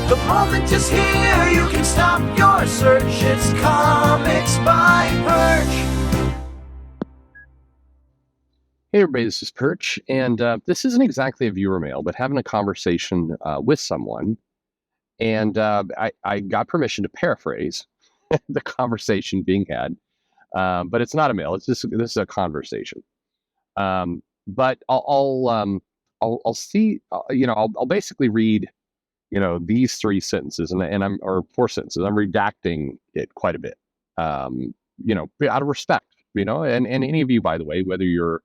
The moment is here, you can stop your search. It's Comics by Perch. Hey everybody, this is Perch, and this isn't exactly a viewer mail, but having a conversation with someone, and I got permission to paraphrase the conversation being had, but it's not a mail. This is a conversation. But I'll see, I'll basically read, these three sentences, or four sentences. I'm redacting it quite a bit, out of respect, and any of you, by the way, whether you're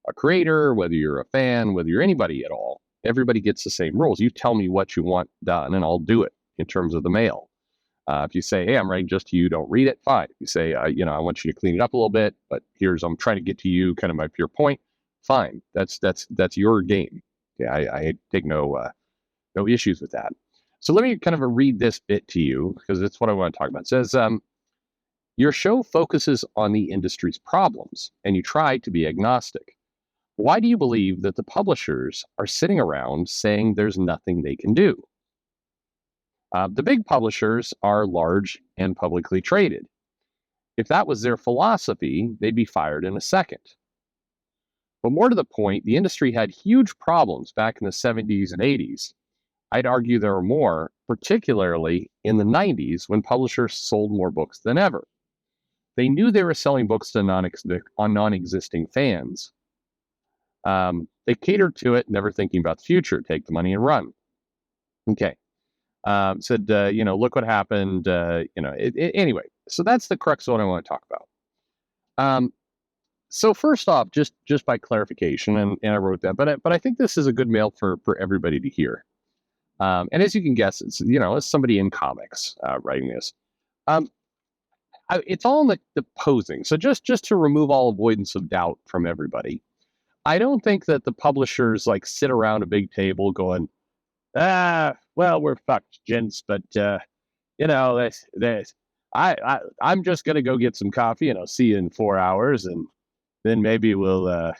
a creator, whether you're a fan, whether you're anybody at all, everybody gets the same rules. You tell me what you want done, and I'll do it in terms of the mail. If you say, hey, I'm writing just to you, don't read it, fine. If you say, I want you to clean it up a little bit, but I'm trying to get to you, kind of my pure point, fine. That's your game. Yeah, I take no issues with that. So let me kind of read this bit to you, because it's what I want to talk about. It says, your show focuses on the industry's problems, and you try to be agnostic. Why do you believe that the publishers are sitting around saying there's nothing they can do? The big publishers are large and publicly traded. If that was their philosophy, they'd be fired in a second. But more to the point, the industry had huge problems back in the 70s and 80s. I'd argue there were more, particularly in the 90s when publishers sold more books than ever. They knew they were selling books to non-existing fans. They catered to it, never thinking about the future. Take the money and run. Okay. Said, look what happened. Anyway, so that's the crux of what I want to talk about. So first off, just by clarification, and I wrote that, but I think this is a good mail for everybody to hear. And as you can guess, it's somebody in comics writing this. It's all in the posing. So just to remove all avoidance of doubt from everybody, I don't think that the publishers sit around a big table going, well, we're fucked, gents, but I'm just gonna go get some coffee and I'll see you in 4 hours, and then maybe we'll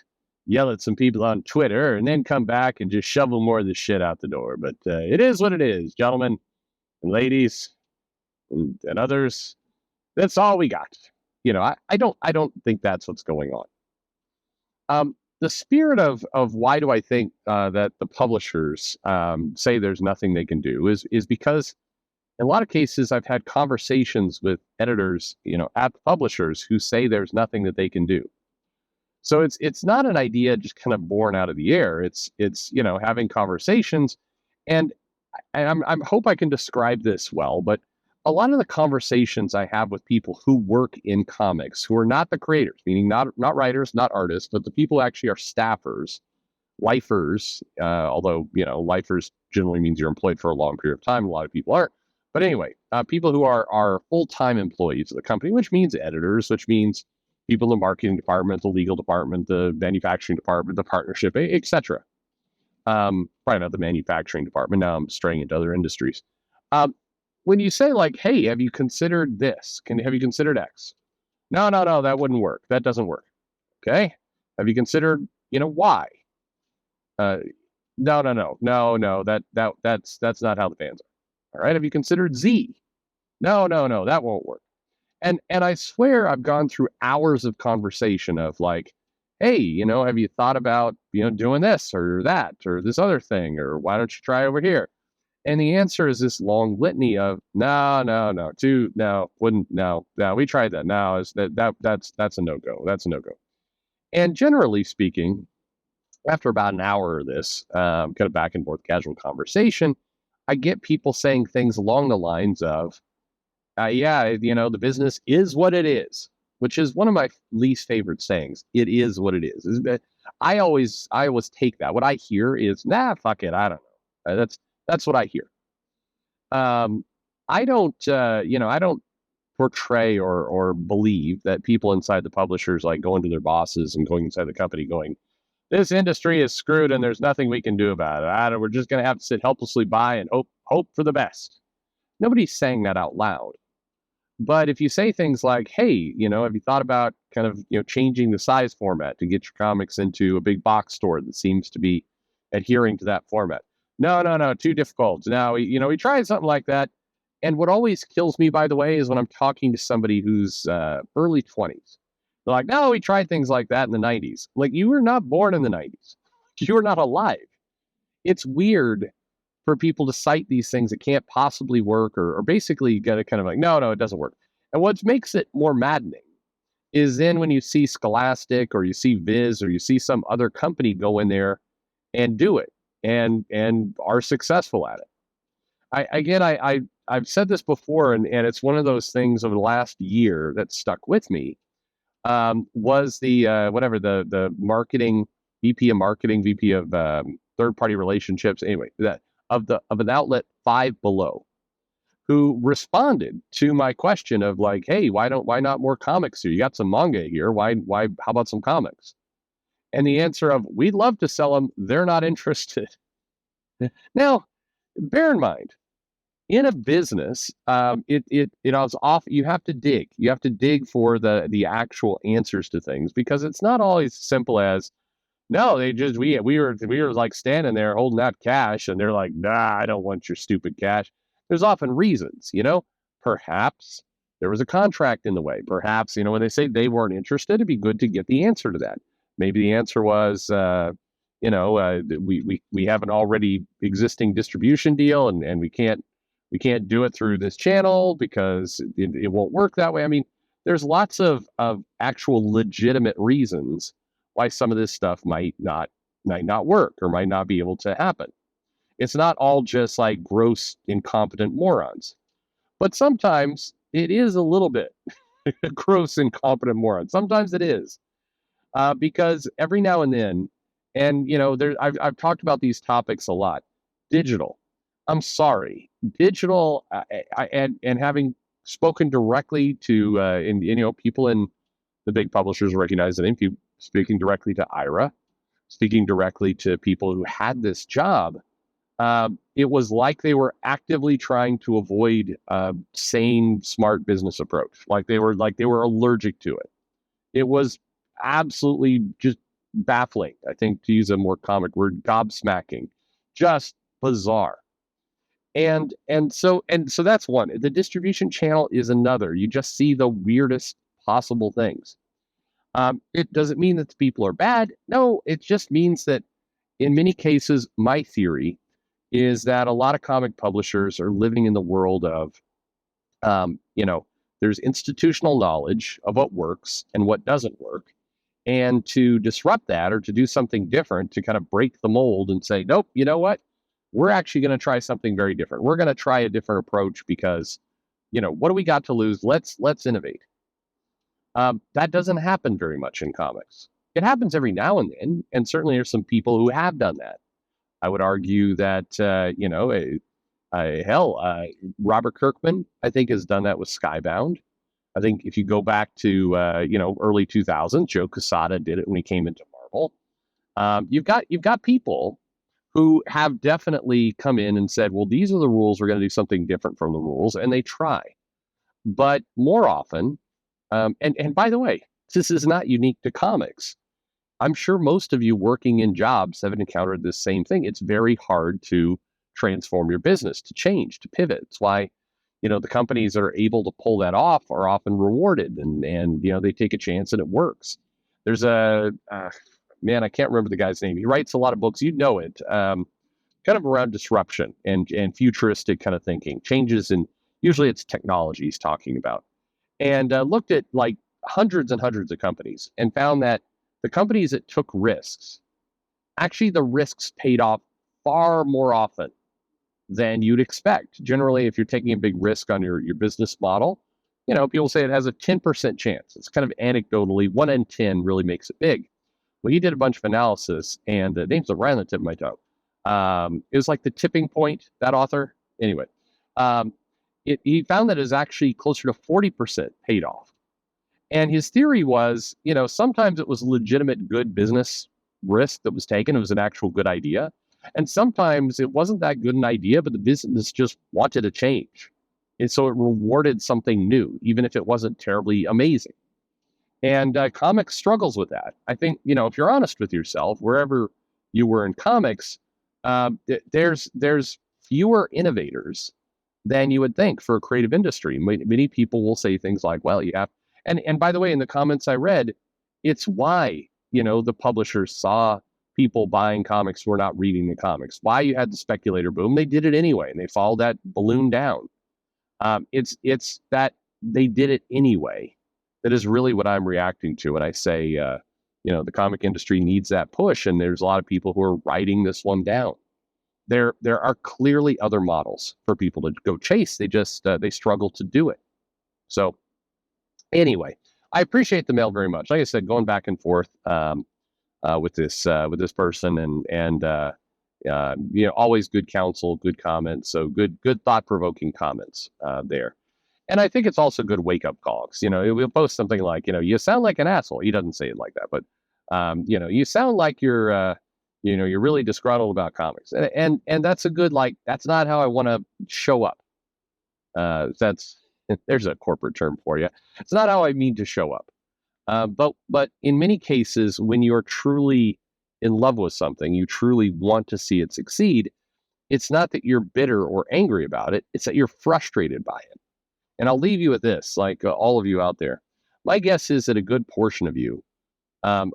yell at some people on Twitter and then come back and just shovel more of this shit out the door. But it is what it is, gentlemen and ladies and others. That's all we got. I don't think that's what's going on. The spirit of why do I think that the publishers say there's nothing they can do is because in a lot of cases I've had conversations with editors, at the publishers who say there's nothing that they can do. So it's not an idea just kind of born out of the air. It's having conversations, and I hope I can describe this well, but a lot of the conversations I have with people who work in comics, who are not the creators, meaning not writers, not artists, but the people who actually are staffers, lifers, although, lifers generally means you're employed for a long period of time. A lot of people aren't. But anyway, people who are full-time employees of the company, which means editors, which means people in the marketing department, the legal department, the manufacturing department, the partnership, etc. Probably not the manufacturing department. Now I'm straying into other industries. When you say hey, have you considered this? Have you considered X? No, that wouldn't work. That doesn't work. Okay. Have you considered, Y? No. That's not how the fans are. All right. Have you considered Z? No, that won't work. And I swear I've gone through hours of conversation of hey, have you thought about, doing this or that or this other thing, or why don't you try over here? And the answer is this long litany of no, wouldn't, no, we tried that. No, that's a no-go. That's a no-go. And generally speaking, after about an hour of this kind of back and forth casual conversation, I get people saying things along the lines of, the business is what it is, which is one of my least favorite sayings. It is what it is. I always take that. What I hear is, nah, fuck it, I don't know. That's what I hear. I don't portray or believe that people inside the publishers going to their bosses and going inside the company going, this industry is screwed and there's nothing we can do about it. We're just going to have to sit helplessly by and hope for the best. Nobody's saying that out loud. But if you say things like, hey, have you thought about kind of, changing the size format to get your comics into a big box store that seems to be adhering to that format? No, no, no, too difficult. Now, we tried something like that. And what always kills me, by the way, is when I'm talking to somebody who's early 20s. They're like, no, we tried things like that in the 90s. Like, you were not born in the 90s. You were not alive. It's weird for people to cite these things that can't possibly work, or basically get it kind of like, no, no, it doesn't work. And what makes it more maddening is then when you see Scholastic or you see Viz or you see some other company go in there and do it and are successful at it. I've said this before, and it's one of those things over the last year that stuck with me. Was the whatever the marketing VP of marketing, VP of third party relationships, anyway, that of an outlet Five Below, who responded to my question of like, hey, why not more comics here? You got some manga here. Why how about some comics? And the answer of, we'd love to sell them. They're not interested. Now, bear in mind, in a business, it was off. You have to dig. You have to dig for the actual answers to things, because it's not always simple as, no, they just we were like standing there holding out cash, and they're like, nah, I don't want your stupid cash. There's often reasons. Perhaps there was a contract in the way. Perhaps, when they say they weren't interested, it'd be good to get the answer to that. Maybe the answer was, we have an already existing distribution deal, and we can't do it through this channel because it won't work that way. I mean, there's lots of actual legitimate reasons why some of this stuff might not work or might not be able to happen. It's not all just like gross incompetent morons, but sometimes it is a little bit gross incompetent morons. Sometimes it is, because every now and then, and I've talked about these topics a lot. Digital. I'm sorry, digital, and having spoken directly to people in the big publishers recognize the name. Speaking directly to Ira, speaking directly to people who had this job, it was like they were actively trying to avoid a sane, smart business approach. Like they were allergic to it. It was absolutely just baffling. I think, to use a more comic word, gobsmacking, just bizarre. And so that's one. The distribution channel is another. You just see the weirdest possible things. It doesn't mean that the people are bad. No, it just means that in many cases, my theory is that a lot of comic publishers are living in the world of, um, you know, there's institutional knowledge of what works and what doesn't work. And to disrupt that, or to do something different, to kind of break the mold and say, nope, you know what? We're actually going to try something very different. We're going to try a different approach because, what do we got to lose? Let's innovate. That doesn't happen very much in comics. It happens every now and then, and certainly there's some people who have done that. I would argue that, Robert Kirkman, I think, has done that with Skybound. I think if you go back to, early 2000s, Joe Quesada did it when he came into Marvel. You've got people who have definitely come in and said, well, these are the rules. We're going to do something different from the rules, and they try. But more often, and by the way, this is not unique to comics. I'm sure most of you working in jobs have encountered this same thing. It's very hard to transform your business, to change, to pivot. It's why, the companies that are able to pull that off are often rewarded, and they take a chance and it works. There's a man, I can't remember the guy's name. He writes a lot of books. You know it, kind of around disruption and futuristic kind of thinking, changes in, usually it's technology he's talking about, and looked at like hundreds and hundreds of companies and found that the companies that took risks, actually the risks paid off far more often than you'd expect. Generally, if you're taking a big risk on your business model, people say it has a 10% chance. It's kind of anecdotally, 1 in 10 really makes it big. Well, he did a bunch of analysis, and the name's right on the tip of my tongue. It was like The Tipping Point, that author. Anyway, he found that it was actually closer to 40% paid off. And his theory was, sometimes it was legitimate good business risk that was taken. It was an actual good idea. And sometimes it wasn't that good an idea, but the business just wanted a change. And so it rewarded something new, even if it wasn't terribly amazing. And comics struggles with that. I think, if you're honest with yourself, wherever you were in comics, There's fewer innovators than you would think for a creative industry. Many people will say things like, "Well, you have," and by the way, in the comments I read, it's why the publishers saw people buying comics who were not reading the comics. Why you had the speculator boom? They did it anyway, and they followed that balloon down. It's that they did it anyway. That is really what I'm reacting to when I say, the comic industry needs that push, and there's a lot of people who are writing this one down. There are clearly other models for people to go chase. They just they struggle to do it. So anyway, I appreciate the mail very much. Like I said, going back and forth with this person, and always good counsel, good comments. So good thought provoking comments there. And I think it's also good wake up calls. We'll post something like, you sound like an asshole. He doesn't say it like that, but you sound like you're really disgruntled about comics, and that's a good, like, that's not how I want to show up. That's There's a corporate term for you. It's not how I mean to show up. But in many cases, when you're truly in love with something, you truly want to see it succeed. It's not that you're bitter or angry about it. It's that you're frustrated by it. And I'll leave you with this, like all of you out there. My guess is that a good portion of you,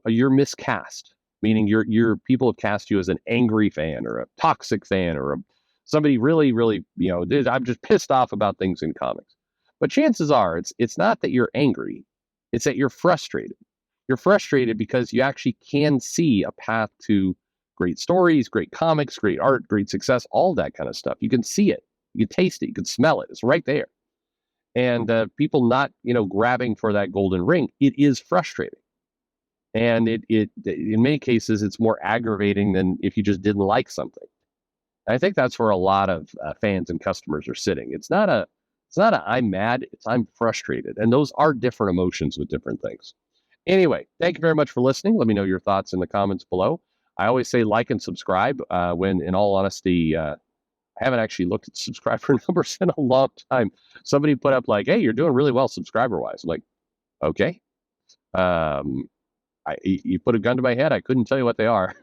you're miscast, meaning your people have cast you as an angry fan or a toxic fan or somebody really, really, I'm just pissed off about things in comics. But chances are it's not that you're angry, it's that you're frustrated. You're frustrated because you actually can see a path to great stories, great comics, great art, great success, all that kind of stuff. You can see it, you can taste it, you can smell it. It's right there. And people not, grabbing for that golden ring, it is frustrating. And it in many cases, it's more aggravating than if you just didn't like something. And I think that's where a lot of fans and customers are sitting. It's not a I'm mad, it's I'm frustrated. And those are different emotions with different things. Anyway, thank you very much for listening. Let me know your thoughts in the comments below. I always say like and subscribe when, in all honesty, I haven't actually looked at subscriber numbers in a long time. Somebody put up like, "Hey, you're doing really well subscriber-wise." I'm like, okay. You put a gun to my head. I couldn't tell you what they are.